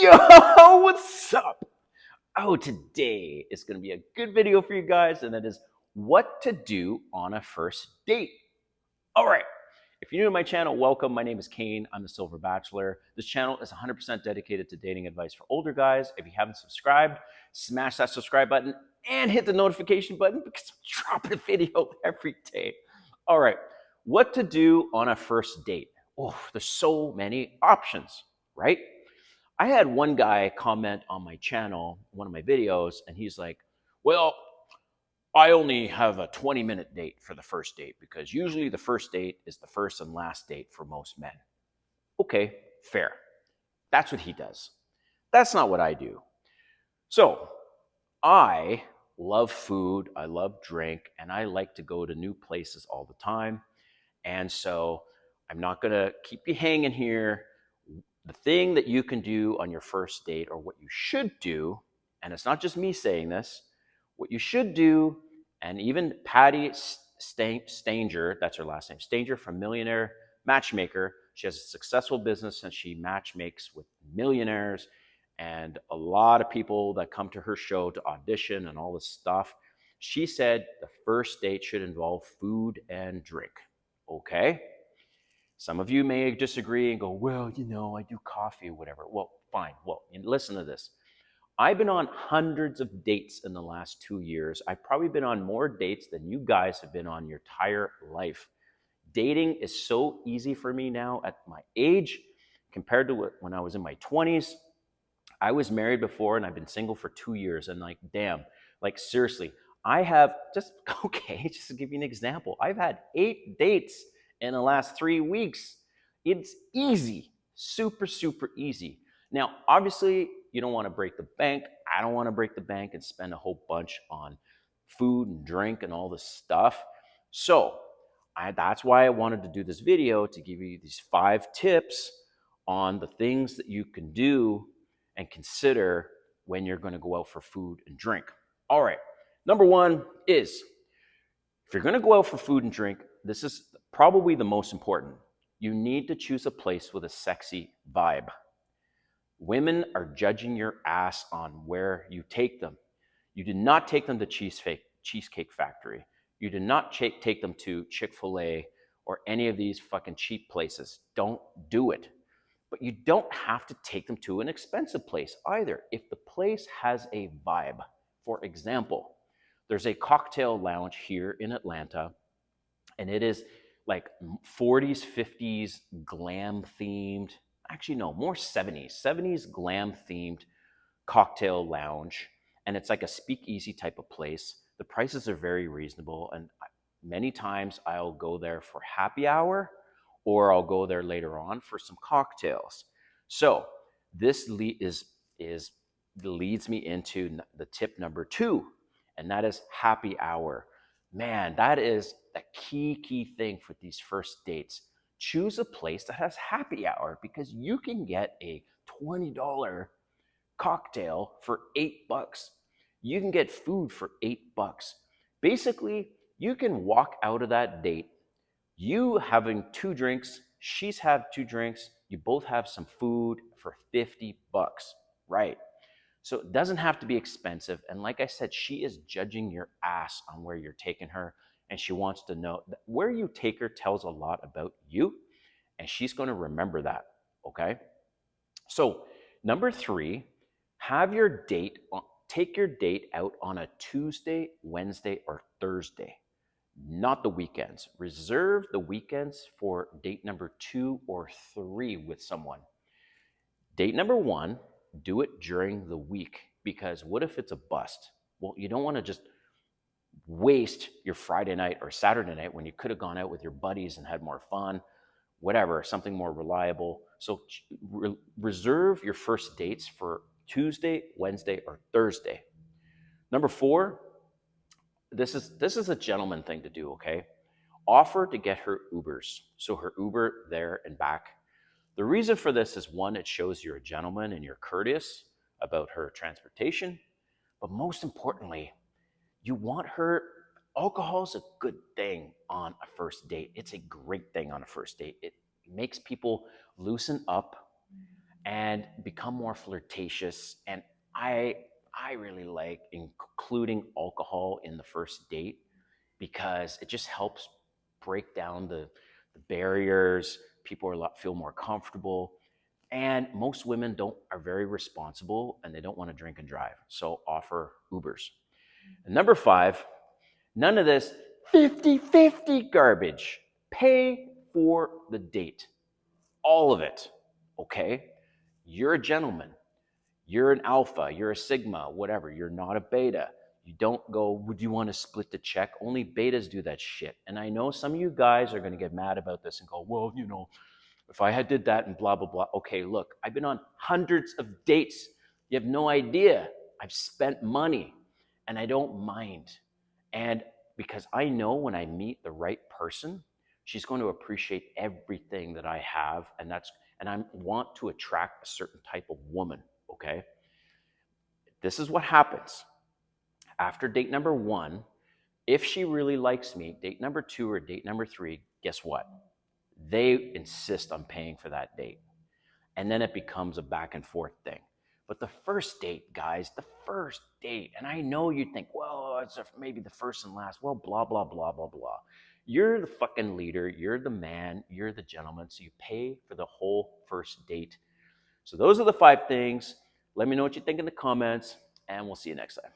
Yo, what's up? Oh, today is going to be a good video for you guys, and that is what to do on a first date. All right. If you're new to my channel, welcome. My name is Kane. I'm the Silver Bachelor. This channel is 100% dedicated to dating advice for older guys. If you haven't subscribed, smash that subscribe button and hit the notification button because I'm dropping a video every day. All right. What to do on a first date? Oh, there's so many options, right? I had one guy comment on my channel, one of my videos, and he's like, well, I only have a 20-minute date for the first date because usually the first date is the first and last date for most men. Okay, fair. That's what he does. That's not what I do. So I love food, I love drink, and I like to go to new places all the time. And so I'm not going to keep you hanging here. The thing that you can do on your first date, or what you should do, and it's not just me saying this, what you should do, and even Patti Stanger, that's her last name, Stanger from Millionaire Matchmaker, she has a successful business and she matchmakes with millionaires and a lot of people that come to her show to audition and all this stuff. She said the first date should involve food and drink. Okay? Some of you may disagree and go, well, I do coffee or whatever. Well, fine. Well, listen to this. I've been on hundreds of dates in the last 2 years. I've probably been on more dates than you guys have been on your entire life. Dating is so easy for me now at my age compared to when I was in my 20s. I was married before and I've been single for 2 years. And damn, seriously, I have just to give you an example, I've had 8 dates in the last 3 weeks. It's easy, super, super easy. Now, obviously, you don't want to break the bank. I don't want to break the bank and spend a whole bunch on food and drink and all this stuff. So that's why I wanted to do this video, to give you these 5 tips on the things that you can do and consider when you're going to go out for food and drink. All right. Number 1 is, if you're going to go out for food and drink, this is probably the most important. You need to choose a place with a sexy vibe. Women are judging your ass on where you take them. You do not take them to Cheesecake Factory. You do not take them to Chick-fil-A or any of these fucking cheap places. Don't do it. But you don't have to take them to an expensive place either. If the place has a vibe, for example, there's a cocktail lounge here in Atlanta, and it is like 40s, 50s glam themed. Actually, no, more 70s glam themed cocktail lounge. And it's like a speakeasy type of place. The prices are very reasonable. And many times I'll go there for happy hour, or I'll go there later on for some cocktails. So this leads me into the tip number 2, and that is happy hour. Man, that is the key thing for these first dates. Choose a place that has happy hour, because you can get a $20 cocktail for $8. You can get food for $8. Basically, you can walk out of that date, you having 2 drinks, she's had 2 drinks, you both have some food for $50, right? So it doesn't have to be expensive. And like I said, she is judging your ass on where you're taking her. And she wants to know that where you take her tells a lot about you. And she's going to remember that, okay? So number 3, take your date out on a Tuesday, Wednesday, or Thursday, not the weekends. Reserve the weekends for date number 2 or 3 with someone. Date number 1, do it during the week, because what if it's a bust? Well, you don't want to just waste your Friday night or Saturday night when you could have gone out with your buddies and had more fun, whatever, something more reliable. So reserve your first dates for Tuesday, Wednesday, or Thursday. Number 4, this is a gentleman thing to do, okay? Offer to get her Ubers. So her Uber there and back. The reason for this is, 1, it shows you're a gentleman and you're courteous about her transportation. But most importantly, you want her. Alcohol is a good thing on a first date. It's a great thing on a first date. It makes people loosen up, and become more flirtatious. And I I really like including alcohol in the first date because it just helps break down the barriers. People are a lot feel more comfortable. And most women don't are very responsible and they don't want to drink and drive. So offer Ubers. And number 5, none of this 50-50 garbage. Pay for the date. All of it. Okay? You're a gentleman. You're an alpha, you're a sigma, whatever. You're not a beta. You don't go, would you want to split the check? Only betas do that shit. And I know some of you guys are going to get mad about this and go, well, if I had did that and blah, blah, blah. Okay, look, I've been on hundreds of dates. You have no idea. I've spent money and I don't mind. And because I know when I meet the right person, she's going to appreciate everything that I have. And I want to attract a certain type of woman. Okay. This is what happens after date number 1. If she really likes me, date number 2 or date number 3, guess what? They insist on paying for that date. And then it becomes a back and forth thing. But the first date, guys, the first date, and I know you think, well, it's maybe the first and last. Well, blah, blah, blah, blah, blah. You're the fucking leader. You're the man. You're the gentleman. So you pay for the whole first date. So those are the 5 things. Let me know what you think in the comments, and we'll see you next time.